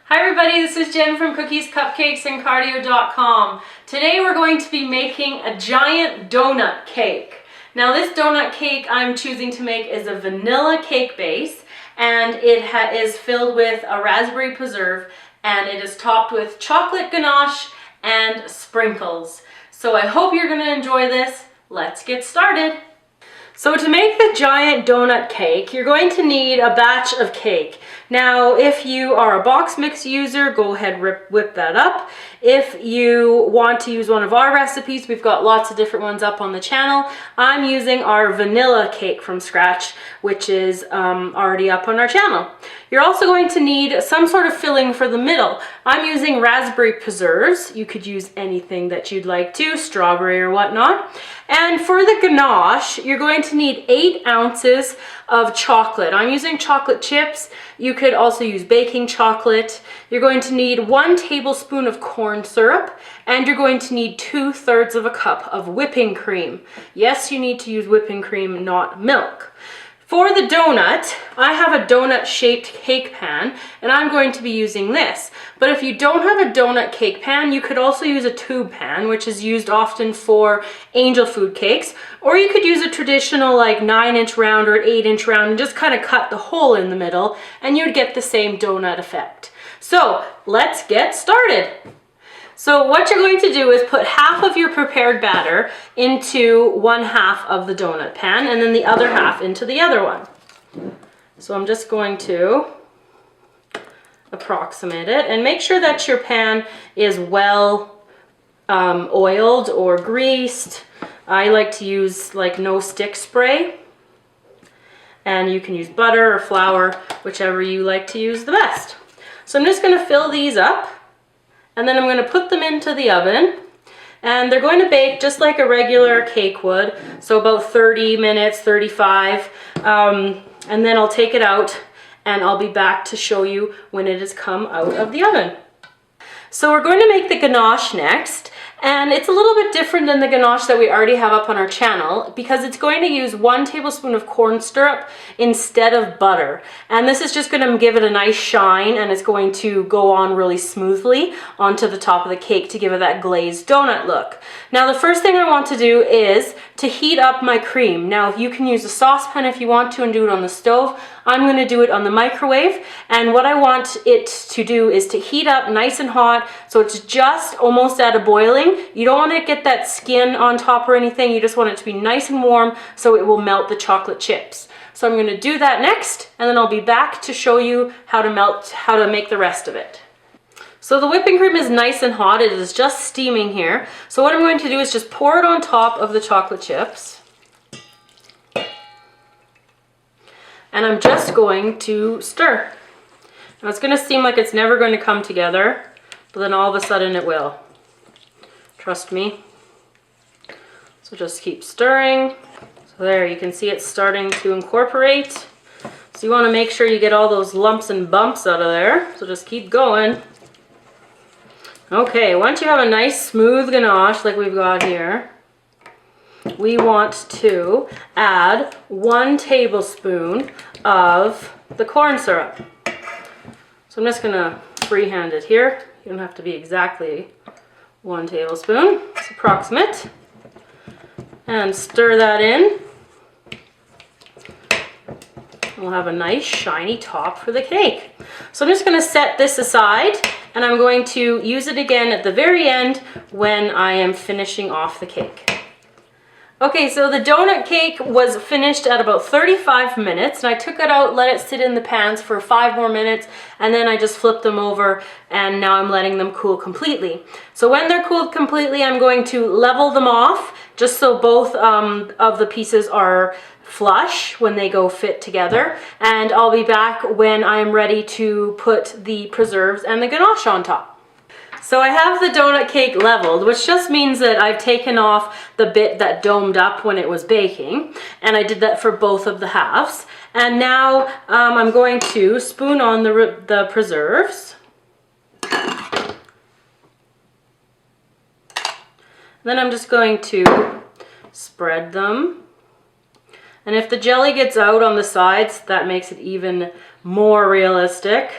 Hi everybody, this is Jen from Cookies, Cupcakes, and Cardio.com. Today we're going to be making a giant donut cake. Now this donut cake I'm choosing to make is a vanilla cake base, and it is filled with a raspberry preserve, and it is topped with chocolate ganache and sprinkles. So I hope you're going to enjoy this. Let's get started. So to make the giant donut cake, you're going to need a batch of cake. Now, if you are a box mix user, go ahead, whip that up. If you want to use one of our recipes, we've got lots of different ones up on the channel. I'm using our vanilla cake from scratch, which is already up on our channel. You're also going to need some sort of filling for the middle. I'm using raspberry preserves. You could use anything that you'd like to, strawberry or whatnot. And for the ganache, you're going to need 8 ounces of chocolate. I'm using chocolate chips. You could also use baking chocolate. You're going to need 1 tablespoon of corn syrup, and you're going to need 2/3 of a cup of whipping cream. Yes, you need to use whipping cream, not milk. For the donut, I have a donut shaped cake pan, and I'm going to be using this. But if you don't have a donut cake pan, you could also use a tube pan, which is used often for angel food cakes, or you could use a traditional like 9-inch round or 8-inch round and just kind of cut the hole in the middle, and you'd get the same donut effect. So let's get started. So what you're going to do is put half of your prepared batter into one half of the donut pan and then the other half into the other one. So I'm just going to approximate it and make sure that your pan is well oiled or greased. I like to use like no stick spray, and you can use butter or flour, whichever you like to use the best. So I'm just going to fill these up. And then I'm going to put them into the oven, and they're going to bake just like a regular cake would, so about 30 minutes, 35, and then I'll take it out and I'll be back to show you when it has come out of the oven. So we're going to make the ganache next, and it's a little bit different than the ganache that we already have up on our channel because it's going to use 1 tablespoon of corn syrup instead of butter. And this is just going to give it a nice shine, and it's going to go on really smoothly onto the top of the cake to give it that glazed donut look. Now the first thing I want to do is to heat up my cream. Now you can use a saucepan if you want to and do it on the stove. I'm going to do it on the microwave, and what I want it to do is to heat up nice and hot so it's just almost at a boiling. You don't want to get that skin on top or anything, you just want it to be nice and warm so it will melt the chocolate chips. So I'm going to do that next, and then I'll be back to show you how to make the rest of it. So the whipping cream is nice and hot, it is just steaming here. So what I'm going to do is just pour it on top of the chocolate chips. And I'm just going to stir. Now it's going to seem like it's never going to come together, but then all of a sudden it will. Trust me. So just keep stirring. So there, you can see it's starting to incorporate. So you want to make sure you get all those lumps and bumps out of there. So just keep going. Okay, once you have a nice smooth ganache like we've got here, we want to add 1 tablespoon of the corn syrup. So I'm just going to freehand it here. You don't have to be exactly 1 tablespoon. It's approximate. And stir that in. We'll have a nice shiny top for the cake. So I'm just going to set this aside, and I'm going to use it again at the very end when I am finishing off the cake. Okay, so the donut cake was finished at about 35 minutes, and I took it out, let it sit in the pans for 5 more minutes, and then I just flipped them over, and now I'm letting them cool completely. So when they're cooled completely, I'm going to level them off, just so both of the pieces are flush when they go fit together, and I'll be back when I'm ready to put the preserves and the ganache on top. So I have the donut cake leveled, which just means that I've taken off the bit that domed up when it was baking, and I did that for both of the halves. And now I'm going to spoon on the preserves. Then I'm just going to spread them. And if the jelly gets out on the sides, that makes it even more realistic.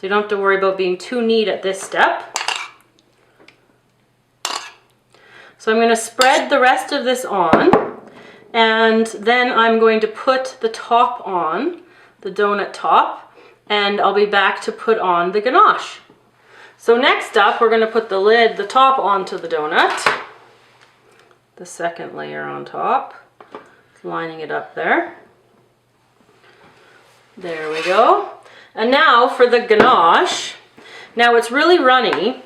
So you don't have to worry about being too neat at this step. So I'm going to spread the rest of this on, and then I'm going to put the top on, the donut top, and I'll be back to put on the ganache. So next up, we're going to put the top onto the donut, the second layer on top, lining it up there. There we go. And now for the ganache. Now it's really runny,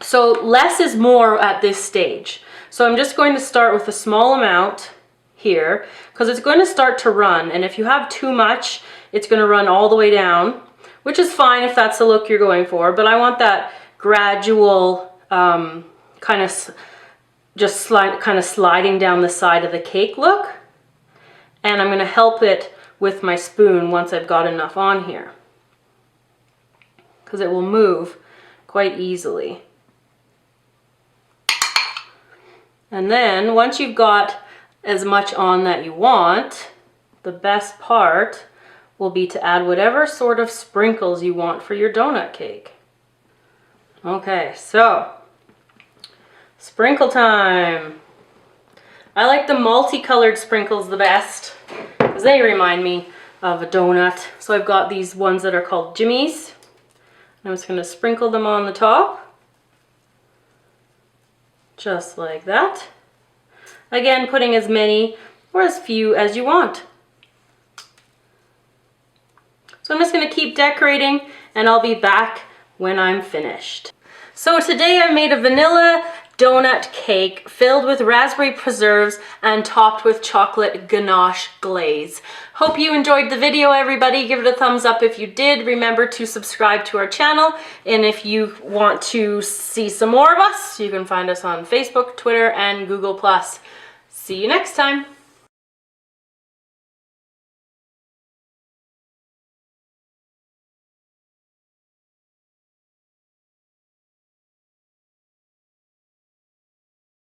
so less is more at this stage. So I'm just going to start with a small amount here because it's going to start to run, and if you have too much, it's going to run all the way down, which is fine if that's the look you're going for, but I want that gradual kind of sliding down the side of the cake look, and I'm going to help it with my spoon once I've got enough on here because it will move quite easily. And then once you've got as much on that you want, the best part will be to add whatever sort of sprinkles you want for your donut cake. Okay, so sprinkle time. I like the multicolored sprinkles the best because they remind me of a donut. So I've got these ones that are called Jimmy's. I'm just going to sprinkle them on the top. Just like that. Again, putting as many or as few as you want. So I'm just going to keep decorating, and I'll be back when I'm finished. So today I made a vanilla donut cake filled with raspberry preserves and topped with chocolate ganache glaze. Hope you enjoyed the video, everybody. Give it a thumbs up if you did. Remember to subscribe to our channel, and if you want to see some more of us, you can find us on Facebook, Twitter, and Google+. See you next time.